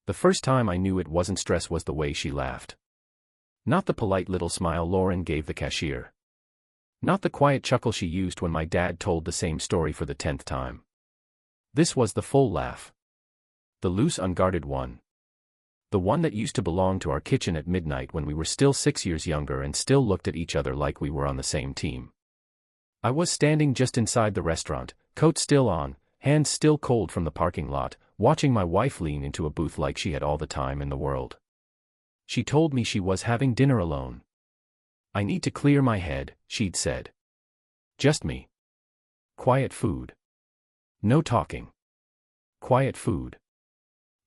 The first time I knew it wasn't stress was the way she laughed. Not the polite little smile Lauren gave the cashier. Not the quiet chuckle she used when my dad told the same story for the 10th time. This was the full laugh. The loose, unguarded one. The one that used to belong to our kitchen at midnight when we were still 6 years younger and still looked at each other like we were on the same team. I was standing just inside the restaurant, coat still on, hands still cold from the parking lot, watching my wife lean into a booth like she had all the time in the world. She told me she was having dinner alone. "I need to clear my head," she'd said. "Just me. Quiet food. No talking. Quiet food."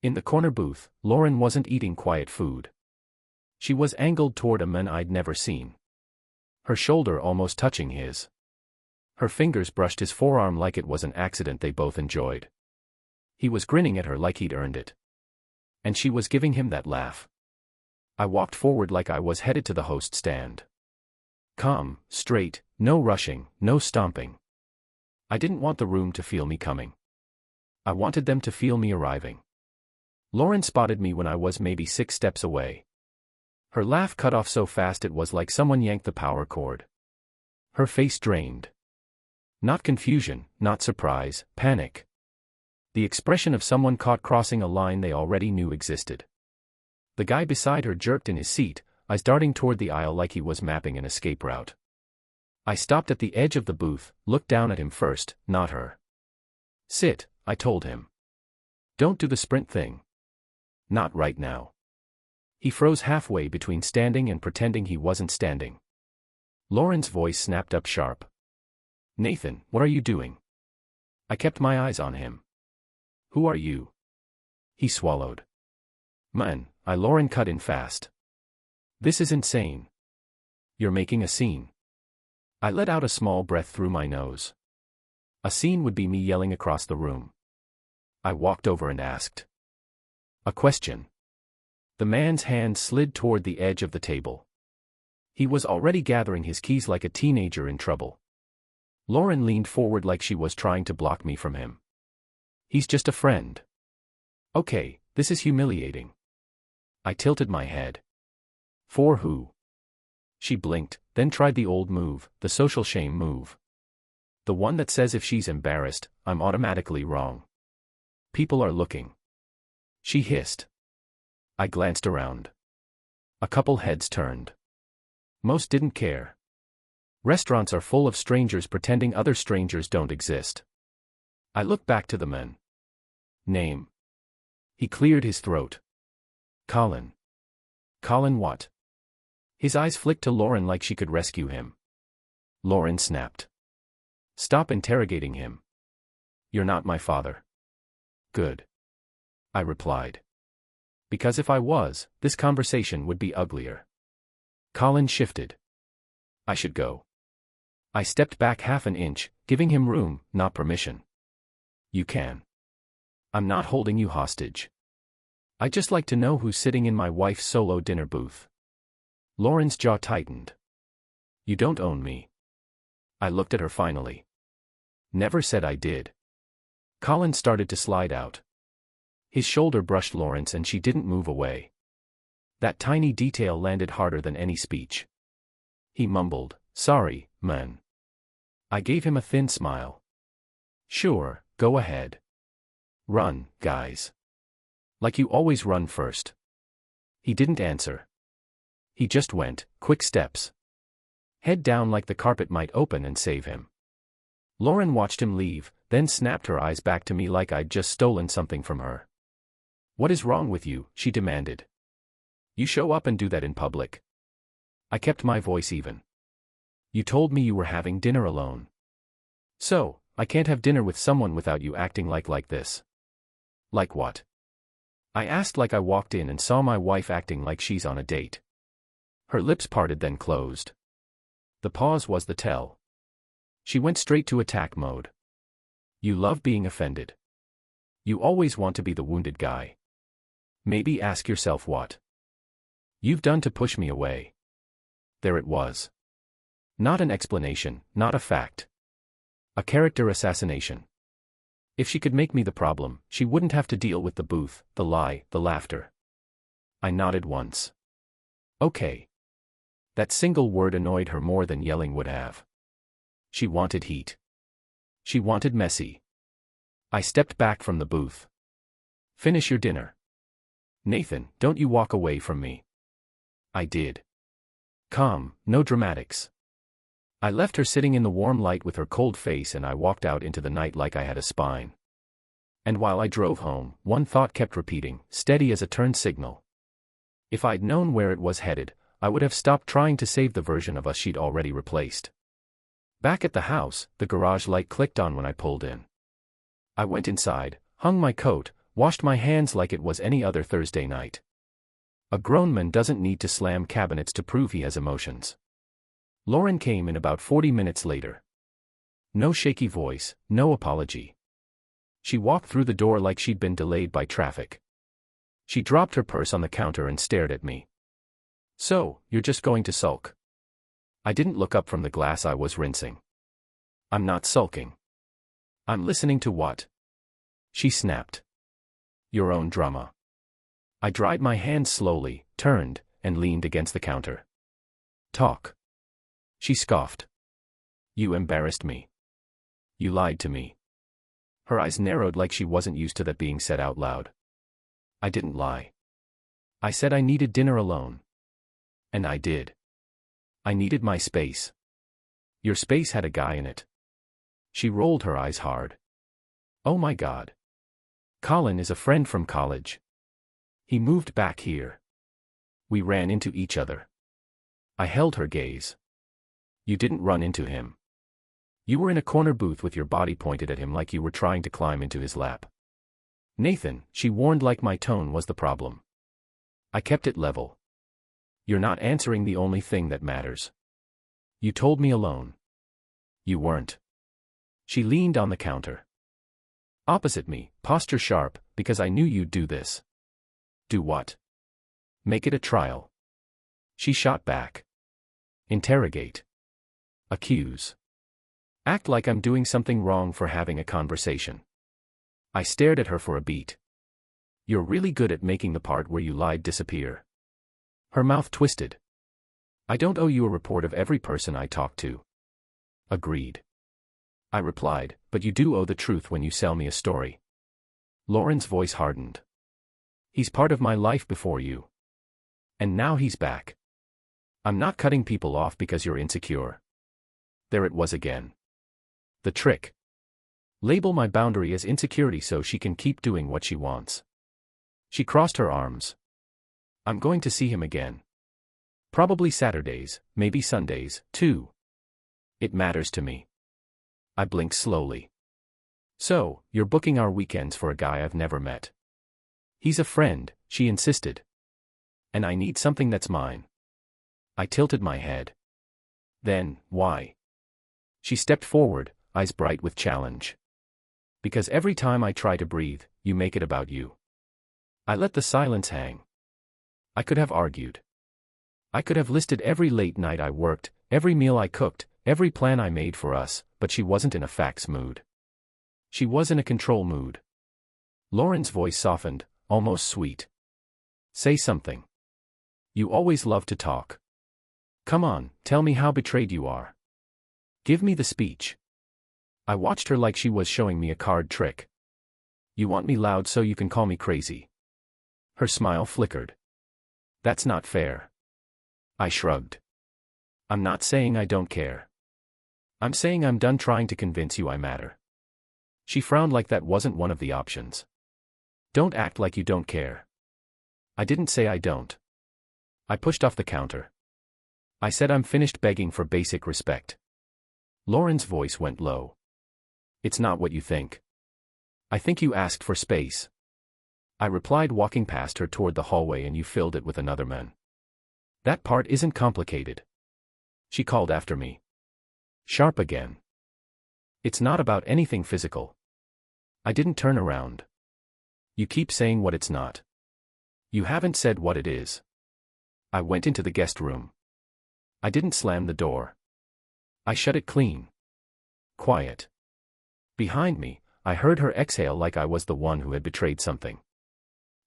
In the corner booth, Lauren wasn't eating quiet food. She was angled toward a man I'd never seen. Her shoulder almost touching his. Her fingers brushed his forearm like it was an accident they both enjoyed. He was grinning at her like he'd earned it. And she was giving him that laugh. I walked forward like I was headed to the host stand. Calm, straight, no rushing, no stomping. I didn't want the room to feel me coming. I wanted them to feel me arriving. Lauren spotted me when I was maybe 6 steps away. Her laugh cut off so fast it was like someone yanked the power cord. Her face drained. Not confusion, not surprise, panic. The expression of someone caught crossing a line they already knew existed. The guy beside her jerked in his seat, eyes darting toward the aisle like he was mapping an escape route. I stopped at the edge of the booth, looked down at him first, not her. "Sit," I told him. "Don't do the sprint thing. Not right now." He froze halfway between standing and pretending he wasn't standing. Lauren's voice snapped up sharp. "Nathan, what are you doing?" I kept my eyes on him. "Who are you?" He swallowed. "Man," Lauren cut in fast. "This is insane. You're making a scene." I let out a small breath through my nose. A scene would be me yelling across the room. I walked over and asked a question. The man's hand slid toward the edge of the table. He was already gathering his keys like a teenager in trouble. Lauren leaned forward like she was trying to block me from him. "He's just a friend." "Okay, this is humiliating." I tilted my head. "For who?" She blinked, then tried the old move, the social shame move. The one that says if she's embarrassed, I'm automatically wrong. "People are looking." She hissed. I glanced around. A couple heads turned. Most didn't care. Restaurants are full of strangers pretending other strangers don't exist. I looked back to the man. "Name?" He cleared his throat. "Colin." "Colin what?" His eyes flicked to Lauren like she could rescue him. Lauren snapped. "Stop interrogating him. You're not my father." "Good," I replied. Because if I was, this conversation would be uglier. Colin shifted. "I should go." I stepped back half an inch, giving him room, not permission. "You can. I'm not holding you hostage. I'd just like to know who's sitting in my wife's solo dinner booth." Lauren's jaw tightened. "You don't own me." I looked at her finally. "Never said I did." Colin started to slide out. His shoulder brushed Lauren's and she didn't move away. That tiny detail landed harder than any speech. He mumbled, "Sorry, man." I gave him a thin smile. "Sure, go ahead. Run, guys. Like you always run first." He didn't answer. He just went, quick steps. Head down like the carpet might open and save him. Lauren watched him leave, then snapped her eyes back to me like I'd just stolen something from her. "What is wrong with you?" she demanded. "You show up and do that in public." I kept my voice even. "You told me you were having dinner alone. So, I can't have dinner with someone without you acting like this." "Like what?" I asked like I walked in and saw my wife acting like she's on a date. Her lips parted then closed. The pause was the tell. She went straight to attack mode. "You love being offended. You always want to be the wounded guy. Maybe ask yourself what you've done to push me away." There it was. Not an explanation, not a fact. A character assassination. If she could make me the problem, she wouldn't have to deal with the booth, the lie, the laughter. I nodded once. Okay. That single word annoyed her more than yelling would have. She wanted heat. She wanted messy. I stepped back from the booth. Finish your dinner. Nathan, don't you walk away from me. I did. Calm, no dramatics. I left her sitting in the warm light with her cold face, and I walked out into the night like I had a spine. And while I drove home, one thought kept repeating, steady as a turn signal. If I'd known where it was headed, I would have stopped trying to save the version of us she'd already replaced. Back at the house, the garage light clicked on when I pulled in. I went inside, hung my coat, washed my hands like it was any other Thursday night. A grown man doesn't need to slam cabinets to prove he has emotions. Lauren came in about 40 minutes later. No shaky voice, no apology. She walked through the door like she'd been delayed by traffic. She dropped her purse on the counter and stared at me. So, you're just going to sulk? I didn't look up from the glass I was rinsing. I'm not sulking. I'm listening to what? She snapped. Your own drama. I dried my hands slowly, turned, and leaned against the counter. Talk. She scoffed. You embarrassed me. You lied to me. Her eyes narrowed like she wasn't used to that being said out loud. I didn't lie. I said I needed dinner alone. And I did. I needed my space. Your space had a guy in it. She rolled her eyes hard. Oh my God. Colin is a friend from college. He moved back here. We ran into each other. I held her gaze. You didn't run into him. You were in a corner booth with your body pointed at him like you were trying to climb into his lap. Nathan, she warned like my tone was the problem. I kept it level. You're not answering the only thing that matters. You told me alone. You weren't. She leaned on the counter. Opposite me, posture sharp, because I knew you'd do this. Do what? Make it a trial. She shot back. Interrogate. Accuse. Act like I'm doing something wrong for having a conversation. I stared at her for a beat. You're really good at making the part where you lied disappear. Her mouth twisted. I don't owe you a report of every person I talk to. Agreed. I replied, but you do owe the truth when you sell me a story. Lauren's voice hardened. He's part of my life before you. And now he's back. I'm not cutting people off because you're insecure. There it was again. The trick. Label my boundary as insecurity so she can keep doing what she wants. She crossed her arms. I'm going to see him again. Probably Saturdays, maybe Sundays, too. It matters to me. I blinked slowly. So, you're booking our weekends for a guy I've never met. He's a friend, she insisted. And I need something that's mine. I tilted my head. Then, why? She stepped forward, eyes bright with challenge. Because every time I try to breathe, you make it about you. I let the silence hang. I could have argued. I could have listed every late night I worked, every meal I cooked, every plan I made for us, but she wasn't in a facts mood. She was in a control mood. Lauren's voice softened, almost sweet. Say something. You always love to talk. Come on, tell me how betrayed you are. Give me the speech. I watched her like she was showing me a card trick. You want me loud so you can call me crazy. Her smile flickered. That's not fair. I shrugged. I'm not saying I don't care. I'm saying I'm done trying to convince you I matter. She frowned like that wasn't one of the options. Don't act like you don't care. I didn't say I don't. I pushed off the counter. I said I'm finished begging for basic respect. Lauren's voice went low. It's not what you think. I think you asked for space. I replied, walking past her toward the hallway, and you filled it with another man. That part isn't complicated. She called after me. Sharp again. It's not about anything physical. I didn't turn around. You keep saying what it's not. You haven't said what it is. I went into the guest room. I didn't slam the door. I shut it clean. Quiet. Behind me, I heard her exhale like I was the one who had betrayed something.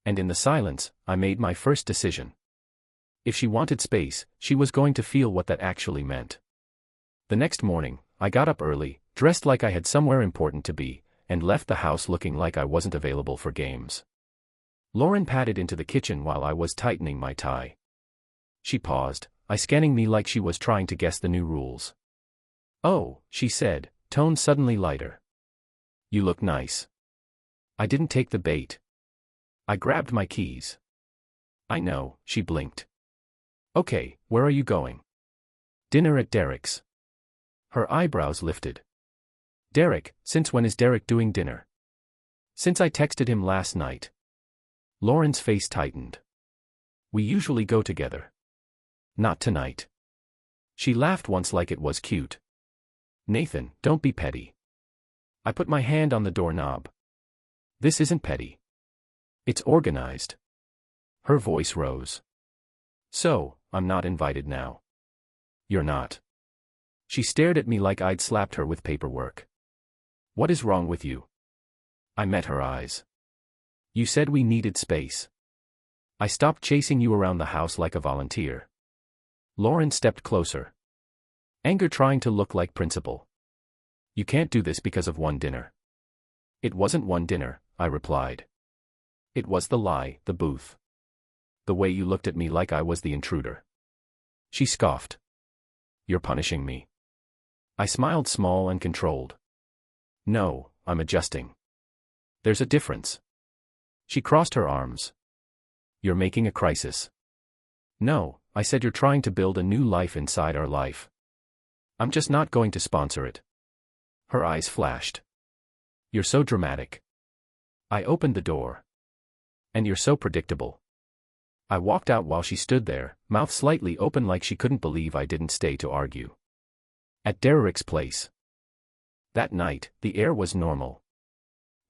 And in the silence, I made my first decision. If she wanted space, she was going to feel what that actually meant. The next morning, I got up early, dressed like I had somewhere important to be, and left the house looking like I wasn't available for games. Lauren padded into the kitchen while I was tightening my tie. She paused, scanning me like she was trying to guess the new rules. "Oh," she said, tone suddenly lighter. "You look nice." I didn't take the bait. I grabbed my keys. "I know," she blinked. "Okay, where are you going?" "Dinner at Derek's." Her eyebrows lifted. "Derek, since when is Derek doing dinner?" "Since I texted him last night." Lauren's face tightened. "We usually go together." "Not tonight." She laughed once like it was cute. "Nathan, don't be petty." I put my hand on the doorknob. "This isn't petty. It's organized." Her voice rose. "So, I'm not invited now." "You're not." She stared at me like I'd slapped her with paperwork. "What is wrong with you?" I met her eyes. "You said we needed space. I stopped chasing you around the house like a volunteer." Lauren stepped closer. Anger trying to look like principle. "You can't do this because of one dinner." "It wasn't one dinner," I replied. "It was the lie, the booth. The way you looked at me like I was the intruder." She scoffed. "You're punishing me." I smiled small and controlled. "No, I'm adjusting. There's a difference." She crossed her arms. "You're making a crisis." "No, I said you're trying to build a new life inside our life. I'm just not going to sponsor it." Her eyes flashed. "You're so dramatic." I opened the door. "And you're so predictable." I walked out while she stood there, mouth slightly open like she couldn't believe I didn't stay to argue. At Derek's place. That night, the air was normal.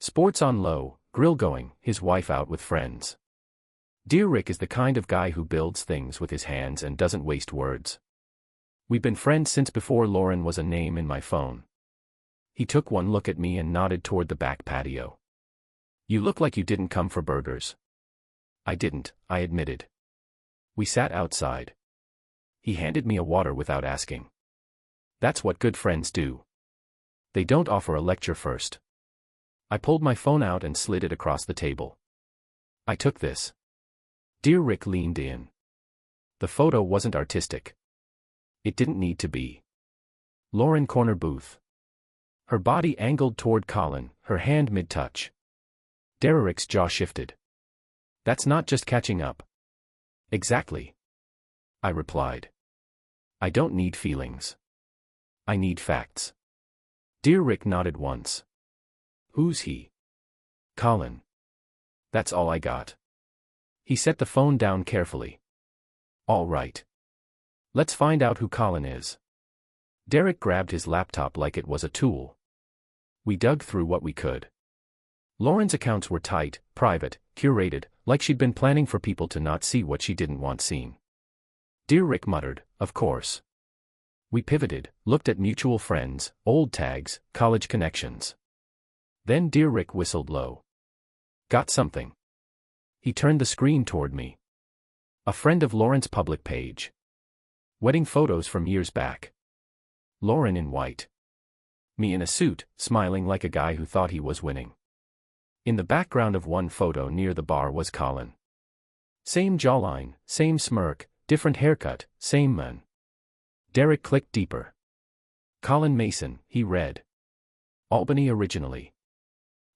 Sports on low, grill going, his wife out with friends. Dear Rick is the kind of guy who builds things with his hands and doesn't waste words. We've been friends since before Lauren was a name in my phone. He took one look at me and nodded toward the back patio. "You look like you didn't come for burgers." "I didn't," I admitted. We sat outside. He handed me a water without asking. That's what good friends do. They don't offer a lecture first. I pulled my phone out and slid it across the table. "I took this." Dear Rick leaned in. The photo wasn't artistic. It didn't need to be. Lauren corner booth. Her body angled toward Colin, her hand mid-touch. Derek's jaw shifted. "That's not just catching up." "Exactly," I replied. "I don't need feelings. I need facts." Dear Rick nodded once. "Who's he?" "Colin." That's all I got. He set the phone down carefully. "All right. Let's find out who Colin is." Derek grabbed his laptop like it was a tool. We dug through what we could. Lauren's accounts were tight, private, curated, like she'd been planning for people to not see what she didn't want seen. Dear Rick muttered, "Of course." We pivoted, looked at mutual friends, old tags, college connections. Then Dear Rick whistled low. "Got something." He turned the screen toward me. A friend of Lauren's public page. Wedding photos from years back. Lauren in white. Me in a suit, smiling like a guy who thought he was winning. In the background of one photo near the bar was Colin. Same jawline, same smirk, different haircut, same man. Derek clicked deeper. Colin Mason, he read. Albany originally.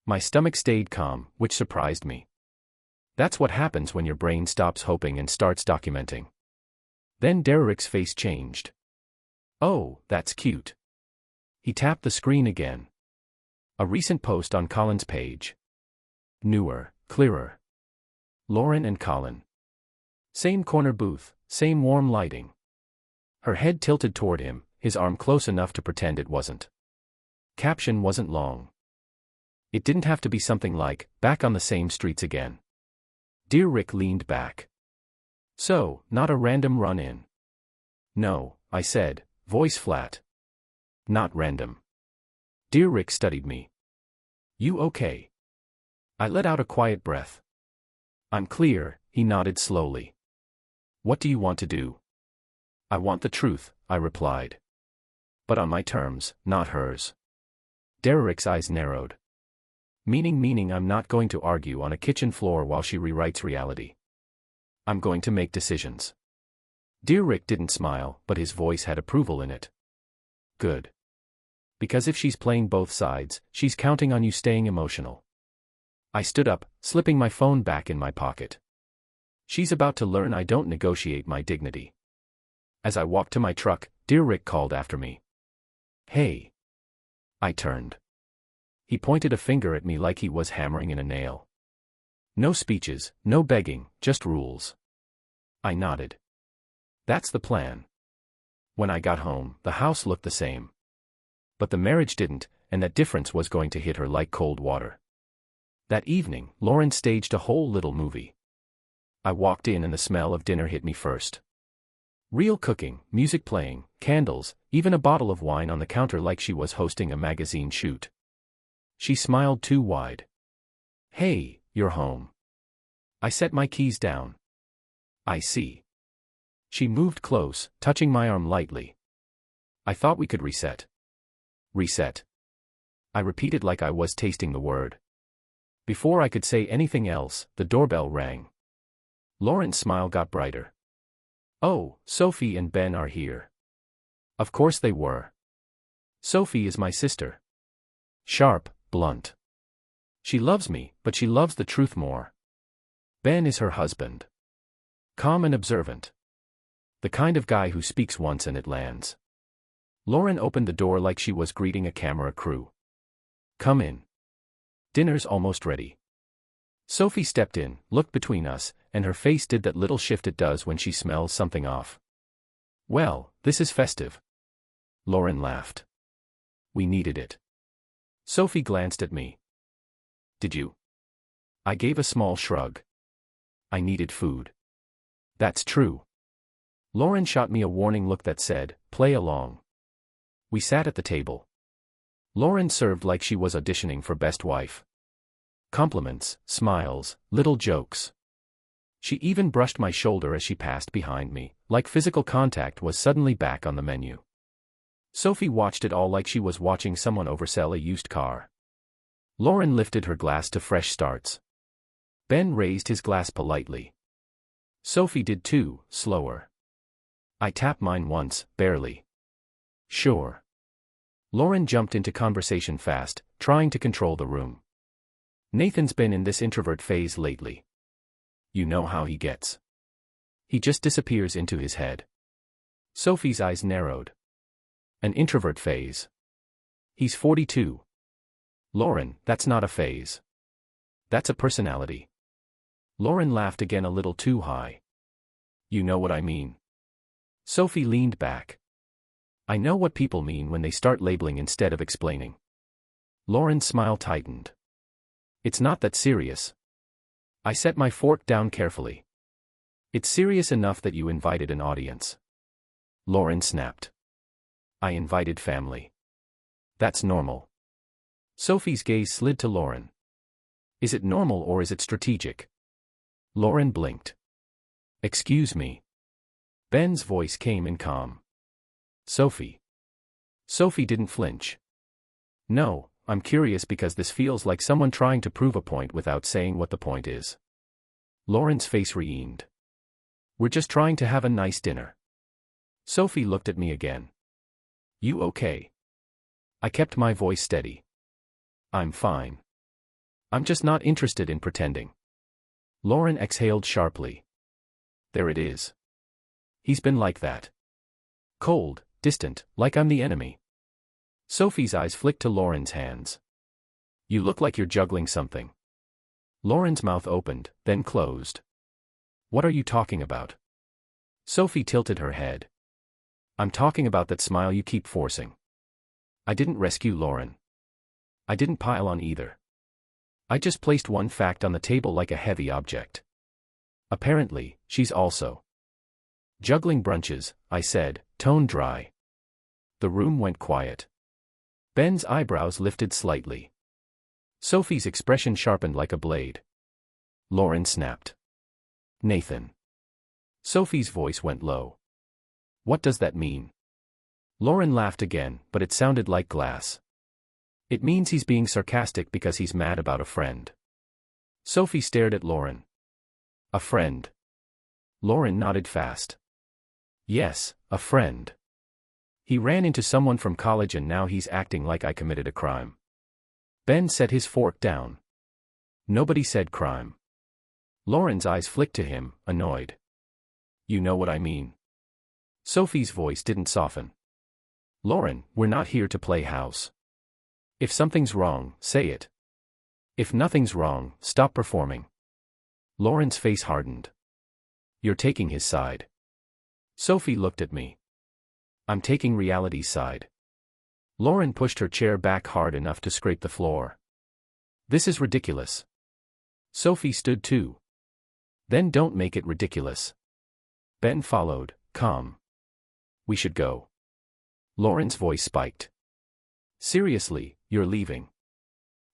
My stomach stayed calm, which surprised me. That's what happens when your brain stops hoping and starts documenting. Then Derek's face changed. "Oh, that's cute." He tapped the screen again. A recent post on Colin's page. Newer, clearer. Lauren and Colin. Same corner booth, same warm lighting. Her head tilted toward him, his arm close enough to pretend it wasn't. Caption wasn't long. It didn't have to be something like, "Back on the same streets again." Dear Rick leaned back. "So, not a random run-in?" "No," I said, voice flat. "Not random." Dear Rick studied me. You okay? I let out a quiet breath. I'm clear, he nodded slowly. What do you want to do? I want the truth, I replied. But on my terms, not hers. Derek's eyes narrowed. Meaning I'm not going to argue on a kitchen floor while she rewrites reality. I'm going to make decisions. Derek didn't smile, but his voice had approval in it. Good. Because if she's playing both sides, she's counting on you staying emotional. I stood up, slipping my phone back in my pocket. She's about to learn I don't negotiate my dignity. As I walked to my truck, Derek called after me. Hey. I turned. He pointed a finger at me like he was hammering in a nail. No speeches, no begging, just rules. I nodded. That's the plan. When I got home, the house looked the same. But the marriage didn't, and that difference was going to hit her like cold water. That evening, Lauren staged a whole little movie. I walked in and the smell of dinner hit me first. Real cooking, music playing, candles, even a bottle of wine on the counter like she was hosting a magazine shoot. She smiled too wide. Hey, you're home. I set my keys down. I see. She moved close, touching my arm lightly. I thought we could reset. Reset. I repeated like I was tasting the word. Before I could say anything else, the doorbell rang. Lauren's smile got brighter. Oh, Sophie and Ben are here. Of course they were. Sophie is my sister. Sharp, blunt. She loves me, but she loves the truth more. Ben is her husband. Calm and observant. The kind of guy who speaks once and it lands. Lauren opened the door like she was greeting a camera crew. Come in. Dinner's almost ready. Sophie stepped in, looked between us, and her face did that little shift it does when she smells something off. Well, this is festive. Lauren laughed. We needed it. Sophie glanced at me. Did you? I gave a small shrug. I needed food. That's true. Lauren shot me a warning look that said, play along. We sat at the table. Lauren served like she was auditioning for Best Wife. Compliments, smiles, little jokes. She even brushed my shoulder as she passed behind me, like physical contact was suddenly back on the menu. Sophie watched it all like she was watching someone oversell a used car. Lauren lifted her glass to fresh starts. Ben raised his glass politely. Sophie did too, slower. I tapped mine once, barely. Sure. Lauren jumped into conversation fast, trying to control the room. Nathan's been in this introvert phase lately. You know how he gets. He just disappears into his head. Sophie's eyes narrowed. An introvert phase. He's 42. Lauren, that's not a phase. That's a personality. Lauren laughed again a little too high. You know what I mean. Sophie leaned back. I know what people mean when they start labeling instead of explaining. Lauren's smile tightened. It's not that serious. I set my fork down carefully. It's serious enough that you invited an audience. Lauren snapped. I invited family. That's normal. Sophie's gaze slid to Lauren. Is it normal or is it strategic? Lauren blinked. Excuse me. Ben's voice came in calm. Sophie. Sophie didn't flinch. No, I'm curious because this feels like someone trying to prove a point without saying what the point is. Lauren's face reamed. We're just trying to have a nice dinner. Sophie looked at me again. You okay? I kept my voice steady. I'm fine. I'm just not interested in pretending. Lauren exhaled sharply. There it is. He's been like that. Cold, distant, like I'm the enemy. Sophie's eyes flicked to Lauren's hands. You look like you're juggling something. Lauren's mouth opened, then closed. What are you talking about? Sophie tilted her head. I'm talking about that smile you keep forcing. I didn't rescue Lauren. I didn't pile on either. I just placed one fact on the table like a heavy object. Apparently, she's also juggling brunches, I said, tone dry. The room went quiet. Ben's eyebrows lifted slightly. Sophie's expression sharpened like a blade. Lauren snapped. Nathan. Sophie's voice went low. What does that mean? Lauren laughed again, but it sounded like glass. It means he's being sarcastic because he's mad about a friend. Sophie stared at Lauren. A friend. Lauren nodded fast. Yes, a friend. He ran into someone from college and now he's acting like I committed a crime. Ben set his fork down. Nobody said crime. Lauren's eyes flicked to him, annoyed. You know what I mean. Sophie's voice didn't soften. Lauren, we're not here to play house. If something's wrong, say it. If nothing's wrong, stop performing. Lauren's face hardened. You're taking his side. Sophie looked at me. I'm taking reality's side. Lauren pushed her chair back hard enough to scrape the floor. This is ridiculous. Sophie stood too. Then don't make it ridiculous. Ben followed, calm. We should go. Lauren's voice spiked. Seriously, you're leaving.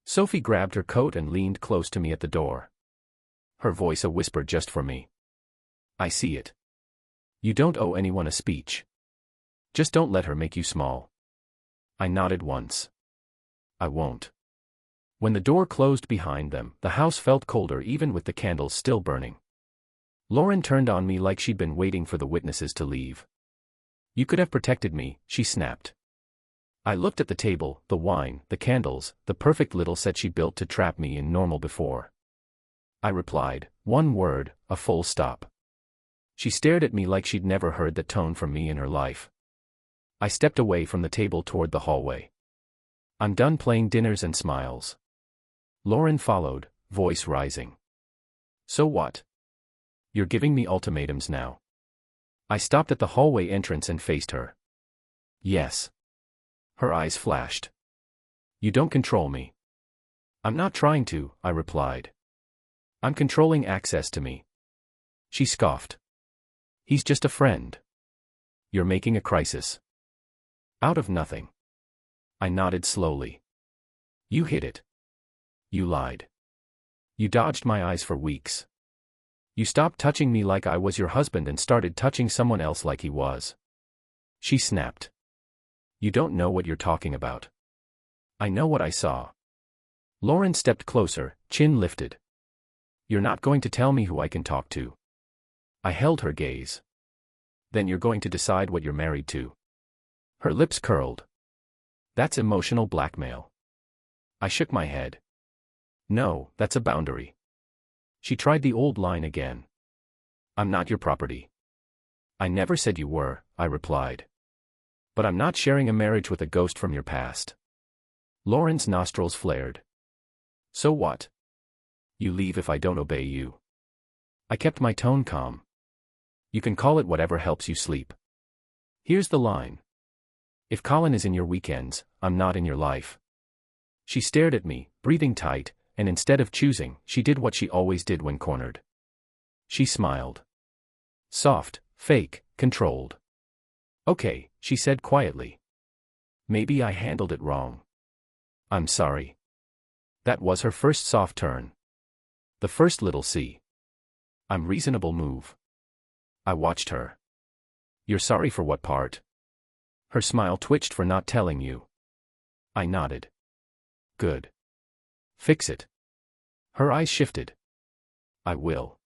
Sophie grabbed her coat and leaned close to me at the door. Her voice a whisper just for me. I see it. You don't owe anyone a speech. Just don't let her make you small. I nodded once. I won't. When the door closed behind them, the house felt colder even with the candles still burning. Lauren turned on me like she'd been waiting for the witnesses to leave. You could have protected me, she snapped. I looked at the table, the wine, the candles, the perfect little set she built to trap me in normal before. I replied, one word, a full stop. She stared at me like she'd never heard that tone from me in her life. I stepped away from the table toward the hallway. I'm done playing dinners and smiles. Lauren followed, voice rising. So what? You're giving me ultimatums now. I stopped at the hallway entrance and faced her. Yes. Her eyes flashed. You don't control me. I'm not trying to, I replied. I'm controlling access to me. She scoffed. He's just a friend. You're making a crisis. Out of nothing. I nodded slowly. You hid it. You lied. You dodged my eyes for weeks. You stopped touching me like I was your husband and started touching someone else like he was. She snapped. You don't know what you're talking about. I know what I saw. Lauren stepped closer, chin lifted. You're not going to tell me who I can talk to. I held her gaze. Then you're going to decide what you're married to. Her lips curled. That's emotional blackmail. I shook my head. No, that's a boundary. She tried the old line again. I'm not your property. I never said you were, I replied. But I'm not sharing a marriage with a ghost from your past. Lauren's nostrils flared. So what? You leave if I don't obey you. I kept my tone calm. You can call it whatever helps you sleep. Here's the line. If Colin is in your weekends, I'm not in your life. She stared at me, breathing tight, and instead of choosing, she did what she always did when cornered. She smiled. Soft, fake, controlled. Okay, she said quietly. Maybe I handled it wrong. I'm sorry. That was her first soft turn. The first little C. I'm reasonable move. I watched her. You're sorry for what part? Her smile twitched for not telling you. I nodded. Good. Fix it. Her eyes shifted. I will.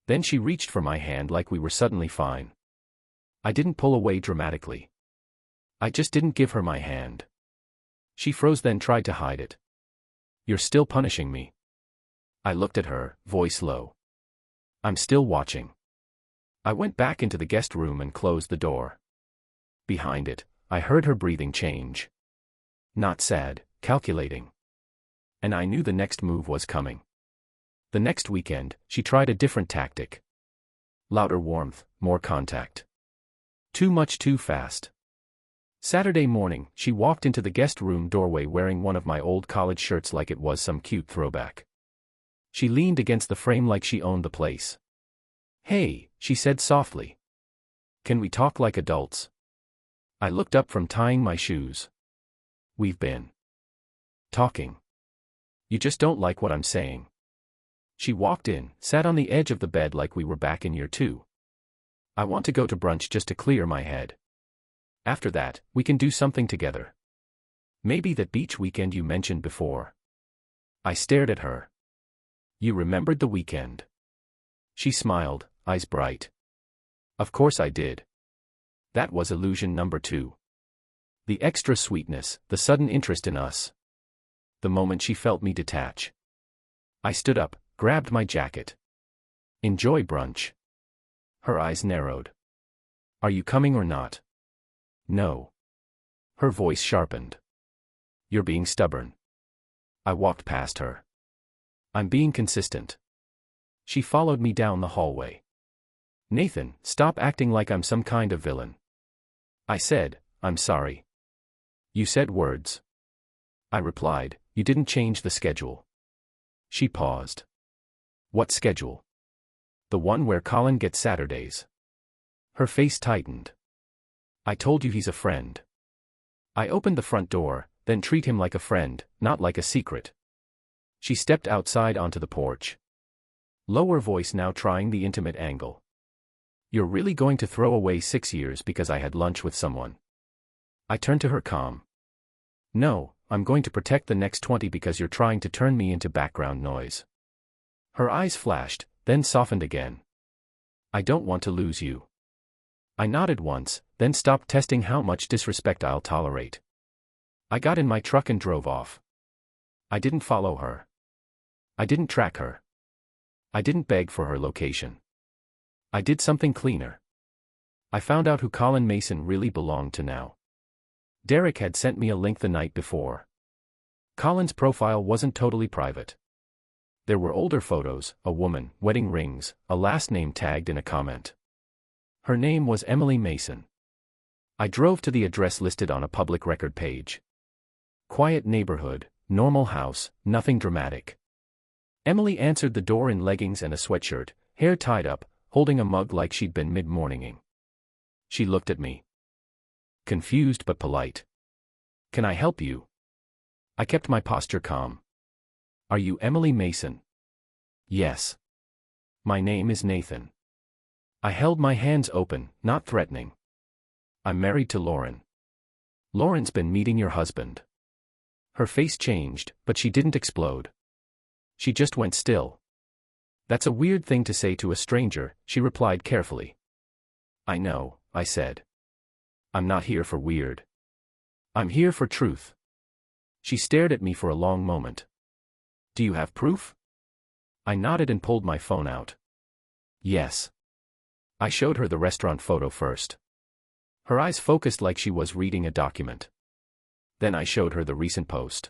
Then she reached for my hand like we were suddenly fine. I didn't pull away dramatically. I just didn't give her my hand. She froze, then tried to hide it. You're still punishing me. I looked at her, voice low. I'm still watching. I went back into the guest room and closed the door. Behind it, I heard her breathing change. Not sad, calculating. And I knew the next move was coming. The next weekend, she tried a different tactic. Louder warmth, more contact. Too much too fast. Saturday morning, she walked into the guest room doorway wearing one of my old college shirts like it was some cute throwback. She leaned against the frame like she owned the place. Hey, she said softly. Can we talk like adults? I looked up from tying my shoes. We've been talking. You just don't like what I'm saying. She walked in, sat on the edge of the bed like we were back in year 2. I want to go to brunch just to clear my head. After that, we can do something together. Maybe that beach weekend you mentioned before. I stared at her. You remembered the weekend? She smiled, eyes bright. Of course I did. That was illusion number 2. The extra sweetness, the sudden interest in us. The moment she felt me detach. I stood up, grabbed my jacket. Enjoy brunch. Her eyes narrowed. Are you coming or not? No. Her voice sharpened. You're being stubborn. I walked past her. I'm being consistent. She followed me down the hallway. Nathan, stop acting like I'm some kind of villain. I said, I'm sorry. You said words. I replied, you didn't change the schedule. She paused. What schedule? The one where Colin gets Saturdays. Her face tightened. I told you he's a friend. I opened the front door, then treat him like a friend, not like a secret. She stepped outside onto the porch. Lower voice now trying the intimate angle. You're really going to throw away 6 years because I had lunch with someone? I turned to her calm. No, I'm going to protect the next 20 because you're trying to turn me into background noise. Her eyes flashed, then softened again. I don't want to lose you. I nodded once, then stopped testing how much disrespect I'll tolerate. I got in my truck and drove off. I didn't follow her. I didn't track her. I didn't beg for her location. I did something cleaner. I found out who Colin Mason really belonged to now. Derek had sent me a link the night before. Colin's profile wasn't totally private. There were older photos, a woman, wedding rings, a last name tagged in a comment. Her name was Emily Mason. I drove to the address listed on a public record page. Quiet neighborhood, normal house, nothing dramatic. Emily answered the door in leggings and a sweatshirt, hair tied up, holding a mug like she'd been mid-morninging. She looked at me. Confused but polite. Can I help you? I kept my posture calm. Are you Emily Mason? Yes. My name is Nathan. I held my hands open, not threatening. I'm married to Lauren. Lauren's been meeting your husband. Her face changed, but she didn't explode. She just went still. That's a weird thing to say to a stranger, she replied carefully. I know, I said. I'm not here for weird. I'm here for truth. She stared at me for a long moment. Do you have proof? I nodded and pulled my phone out. Yes. I showed her the restaurant photo first. Her eyes focused like she was reading a document. Then I showed her the recent post.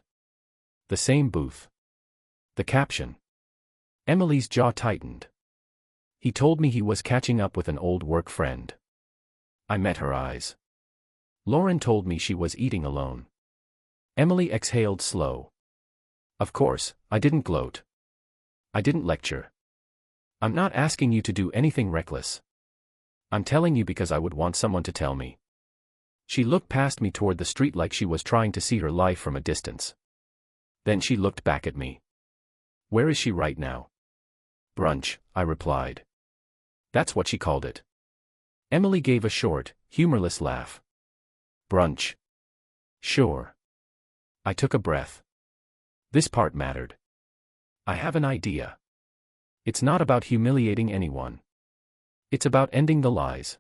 The same booth. The caption. Emily's jaw tightened. He told me he was catching up with an old work friend. I met her eyes. Lauren told me she was eating alone. Emily exhaled slow. Of course, I didn't gloat. I didn't lecture. I'm not asking you to do anything reckless. I'm telling you because I would want someone to tell me. She looked past me toward the street like she was trying to see her life from a distance. Then she looked back at me. Where is she right now? Brunch, I replied. That's what she called it. Emily gave a short, humorless laugh. Brunch. Sure. I took a breath. This part mattered. I have an idea. It's not about humiliating anyone. It's about ending the lies.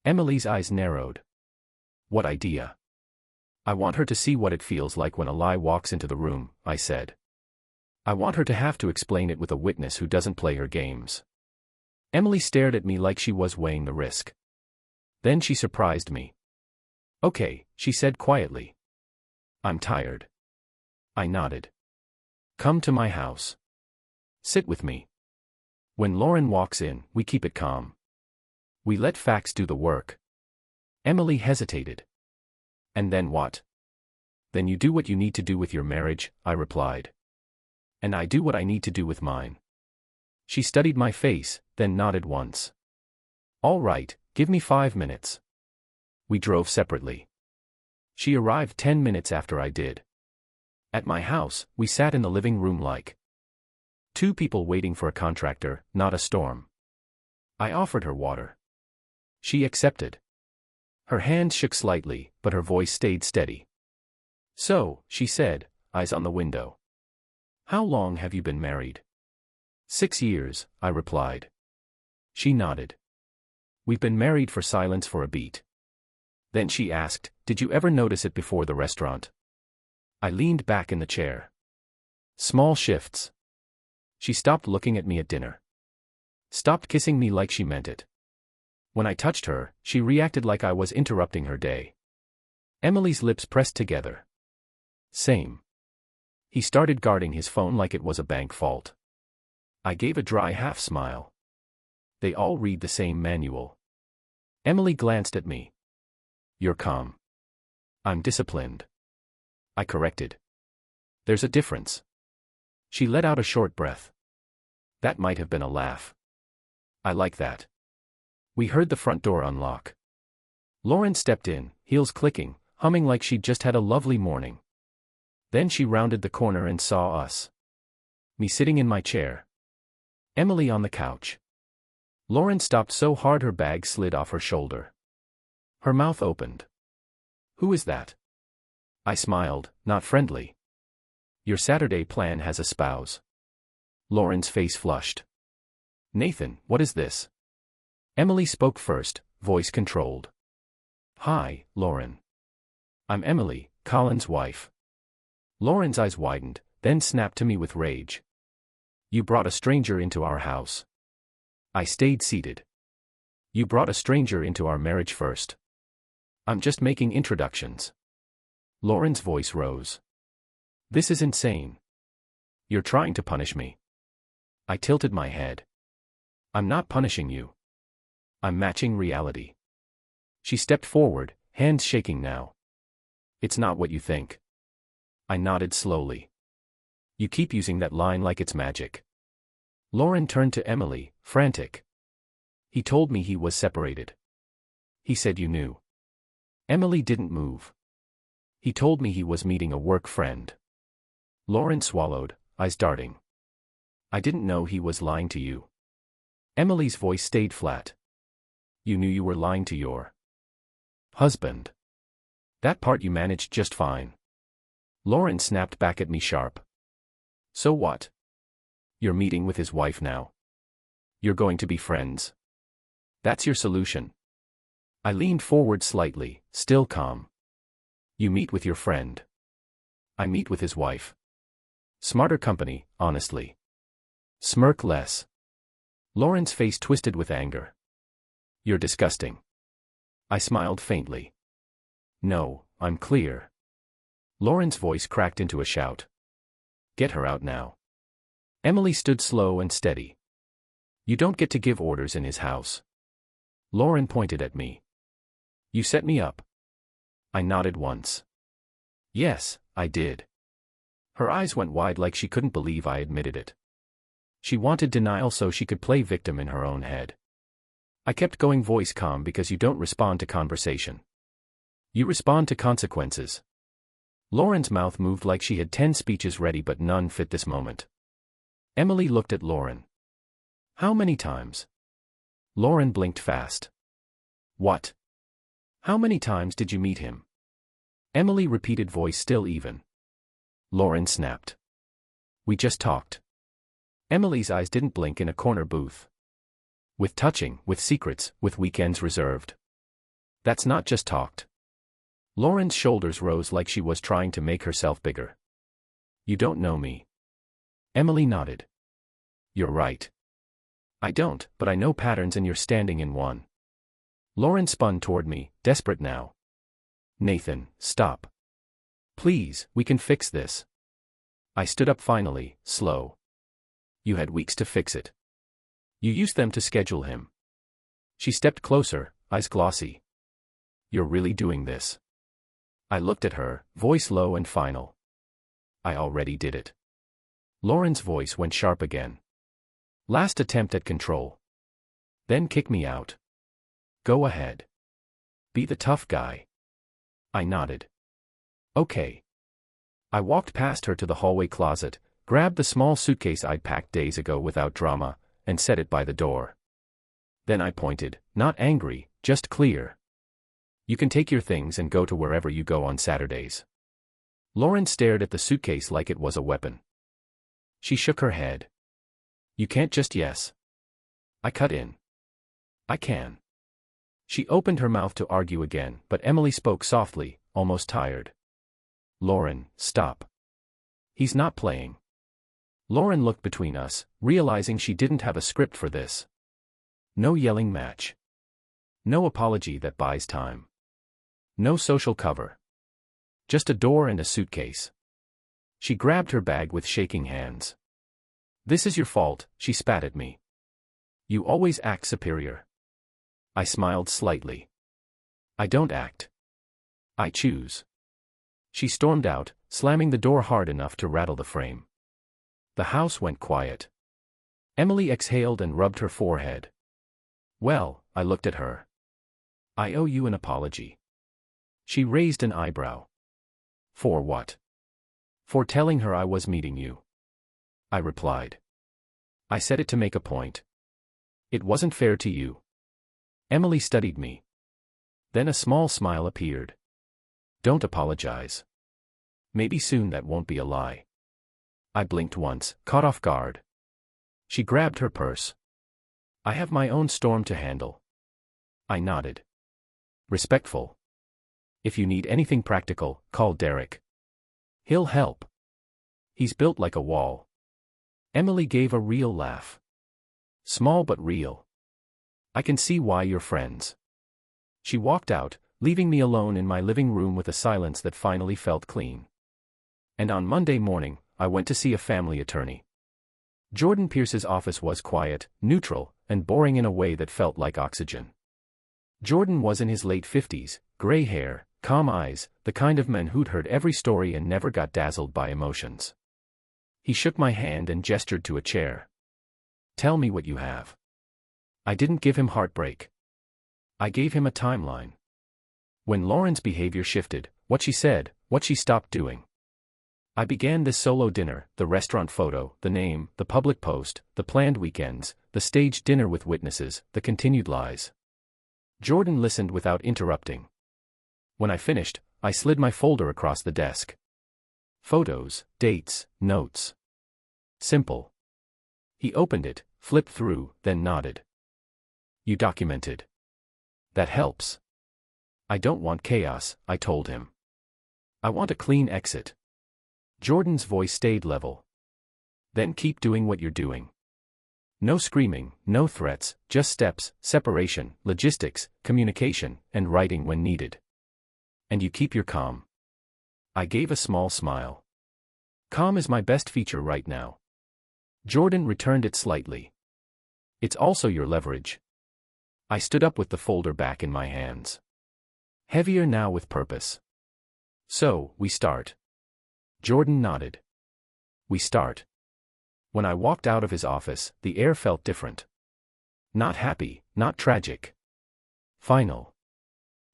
Emily's eyes narrowed. What idea? I want her to see what it feels like when a lie walks into the room, I said. I want her to have to explain it with a witness who doesn't play her games. Emily stared at me like she was weighing the risk. Then she surprised me. Okay, she said quietly. I'm tired. I nodded. Come to my house. Sit with me. When Lauren walks in, we keep it calm. We let facts do the work. Emily hesitated. And then what? Then you do what you need to do with your marriage, I replied. And I do what I need to do with mine. She studied my face, then nodded once. All right, give me 5 minutes. We drove separately. She arrived 10 minutes after I did. At my house, we sat in the living room like two people waiting for a contractor, not a storm. I offered her water. She accepted. Her hand shook slightly, but her voice stayed steady. So, she said, eyes on the window. How long have you been married? 6 years, I replied. She nodded. We've been married for silence for a beat. Then she asked, did you ever notice it before the restaurant? I leaned back in the chair. Small shifts. She stopped looking at me at dinner. Stopped kissing me like she meant it. When I touched her, she reacted like I was interrupting her day. Emily's lips pressed together. Same. He started guarding his phone like it was a bank vault. I gave a dry half smile. They all read the same manual. Emily glanced at me. You're calm. I'm disciplined. I corrected. There's a difference. She let out a short breath. That might have been a laugh. I like that. We heard the front door unlock. Lauren stepped in, heels clicking, humming like she'd just had a lovely morning. Then she rounded the corner and saw us. Me sitting in my chair. Emily on the couch. Lauren stopped so hard her bag slid off her shoulder. Her mouth opened. Who is that? I smiled, not friendly. Your Saturday plan has a spouse. Lauren's face flushed. Nathan, what is this? Emily spoke first, voice controlled. Hi, Lauren. I'm Emily, Colin's wife. Lauren's eyes widened, then snapped to me with rage. You brought a stranger into our house. I stayed seated. You brought a stranger into our marriage first. I'm just making introductions. Lauren's voice rose. This is insane. You're trying to punish me. I tilted my head. I'm not punishing you. I'm matching reality. She stepped forward, hands shaking now. It's not what you think. I nodded slowly. You keep using that line like it's magic. Lauren turned to Emily, frantic. He told me he was separated. He said you knew. Emily didn't move. He told me he was meeting a work friend. Lauren swallowed, eyes darting. I didn't know he was lying to you. Emily's voice stayed flat. You knew you were lying to your husband. That part you managed just fine. Lauren snapped back at me sharp. So what? You're meeting with his wife now. You're going to be friends. That's your solution. I leaned forward slightly, still calm. You meet with your friend. I meet with his wife. Smarter company, honestly. Smirk less. Lauren's face twisted with anger. You're disgusting. I smiled faintly. No, I'm clear. Lauren's voice cracked into a shout. Get her out now. Emily stood slow and steady. You don't get to give orders in his house. Lauren pointed at me. You set me up. I nodded once. Yes, I did. Her eyes went wide like she couldn't believe I admitted it. She wanted denial so she could play victim in her own head. I kept going, voice calm, because you don't respond to conversation. You respond to consequences. Lauren's mouth moved like she had 10 speeches ready but none fit this moment. Emily looked at Lauren. How many times? Lauren blinked fast. What? How many times did you meet him? Emily repeated, voice still even. Lauren snapped. We just talked. Emily's eyes didn't blink in a corner booth. With touching, with secrets, with weekends reserved. That's not just talked. Lauren's shoulders rose like she was trying to make herself bigger. You don't know me. Emily nodded. You're right. I don't, but I know patterns and you're standing in one. Lauren spun toward me, desperate now. Nathan, stop. Please, we can fix this. I stood up finally, slow. You had weeks to fix it. You used them to schedule him. She stepped closer, eyes glossy. You're really doing this. I looked at her, voice low and final. I already did it. Lauren's voice went sharp again. Last attempt at control. Then kick me out. Go ahead. Be the tough guy. I nodded. Okay. I walked past her to the hallway closet, grabbed the small suitcase I'd packed days ago without drama, and set it by the door. Then I pointed, not angry, just clear. You can take your things and go to wherever you go on Saturdays. Lauren stared at the suitcase like it was a weapon. She shook her head. You can't just yes. I cut in. I can. She opened her mouth to argue again, but Emily spoke softly, almost tired. Lauren, stop. He's not playing. Lauren looked between us, realizing she didn't have a script for this. No yelling match. No apology that buys time. No social cover. Just a door and a suitcase. She grabbed her bag with shaking hands. This is your fault, she spat at me. You always act superior. I smiled slightly. I don't act. I choose. She stormed out, slamming the door hard enough to rattle the frame. The house went quiet. Emily exhaled and rubbed her forehead. Well, I looked at her. I owe you an apology. She raised an eyebrow. For what? For telling her I was meeting you. I replied. I said it to make a point. It wasn't fair to you. Emily studied me. Then a small smile appeared. Don't apologize. Maybe soon that won't be a lie. I blinked once, caught off guard. She grabbed her purse. I have my own storm to handle. I nodded. Respectful. If you need anything practical, call Derek. He'll help. He's built like a wall. Emily gave a real laugh. Small but real. I can see why you're friends. She walked out, leaving me alone in my living room with a silence that finally felt clean. And on Monday morning, I went to see a family attorney. Jordan Pierce's office was quiet, neutral, and boring in a way that felt like oxygen. Jordan was in his late 50s, gray hair, calm eyes, the kind of man who'd heard every story and never got dazzled by emotions. He shook my hand and gestured to a chair. Tell me what you have. I didn't give him heartbreak. I gave him a timeline. When Lauren's behavior shifted, what she said, what she stopped doing. I began this solo dinner, the restaurant photo, the name, the public post, the planned weekends, the staged dinner with witnesses, the continued lies. Jordan listened without interrupting. When I finished, I slid my folder across the desk. Photos, dates, notes. Simple. He opened it, flipped through, then nodded. You documented. That helps. I don't want chaos, I told him. I want a clean exit. Jordan's voice stayed level. Then keep doing what you're doing. No screaming, no threats, just steps, separation, logistics, communication, and writing when needed. And you keep your calm. I gave a small smile. Calm is my best feature right now. Jordan returned it slightly. It's also your leverage. I stood up with the folder back in my hands. Heavier now with purpose. So, we start. Jordan nodded. We start. When I walked out of his office, the air felt different. Not happy, not tragic. Final.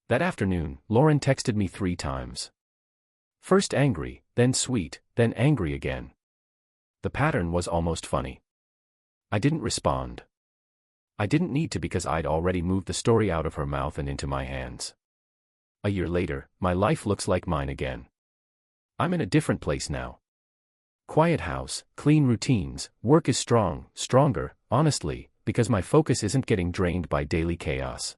That afternoon, Lauren texted me 3 times. First angry, then sweet, then angry again. The pattern was almost funny. I didn't respond. I didn't need to because I'd already moved the story out of her mouth and into my hands. A year later, my life looks like mine again. I'm in a different place now. Quiet house, clean routines, work is stronger, honestly, because my focus isn't getting drained by daily chaos.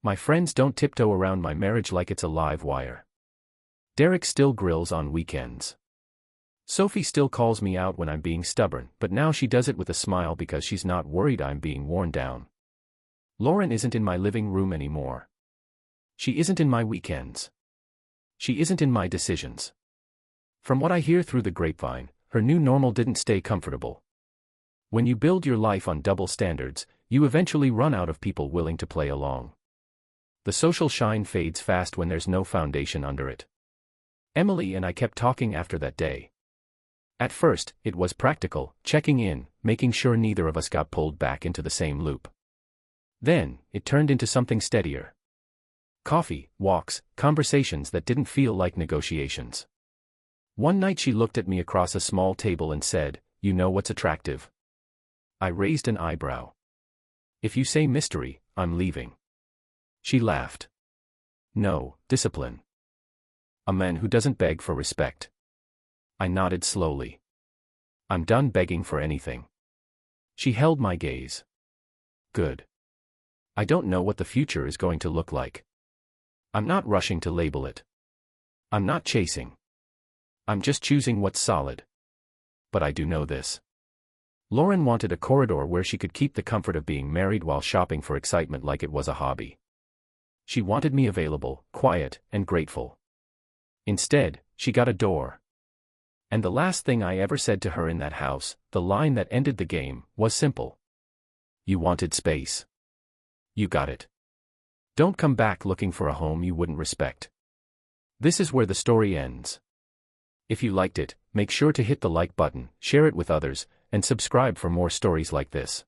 My friends don't tiptoe around my marriage like it's a live wire. Derek still grills on weekends. Sophie still calls me out when I'm being stubborn, but now she does it with a smile because she's not worried I'm being worn down. Lauren isn't in my living room anymore. She isn't in my weekends. She isn't in my decisions. From what I hear through the grapevine, her new normal didn't stay comfortable. When you build your life on double standards, you eventually run out of people willing to play along. The social shine fades fast when there's no foundation under it. Emily and I kept talking after that day. At first, it was practical, checking in, making sure neither of us got pulled back into the same loop. Then, it turned into something steadier. Coffee, walks, conversations that didn't feel like negotiations. One night she looked at me across a small table and said, "You know what's attractive?" I raised an eyebrow. "If you say mystery, I'm leaving." She laughed. "No, discipline. A man who doesn't beg for respect." I nodded slowly. "I'm done begging for anything." She held my gaze. "Good. I don't know what the future is going to look like. I'm not rushing to label it. I'm not chasing. I'm just choosing what's solid. But I do know this. Lauren wanted a corridor where she could keep the comfort of being married while shopping for excitement like it was a hobby. She wanted me available, quiet, and grateful. Instead, she got a door. And the last thing I ever said to her in that house, the line that ended the game, was simple. You wanted space. You got it. Don't come back looking for a home you wouldn't respect. This is where the story ends. If you liked it, make sure to hit the like button, share it with others, and subscribe for more stories like this.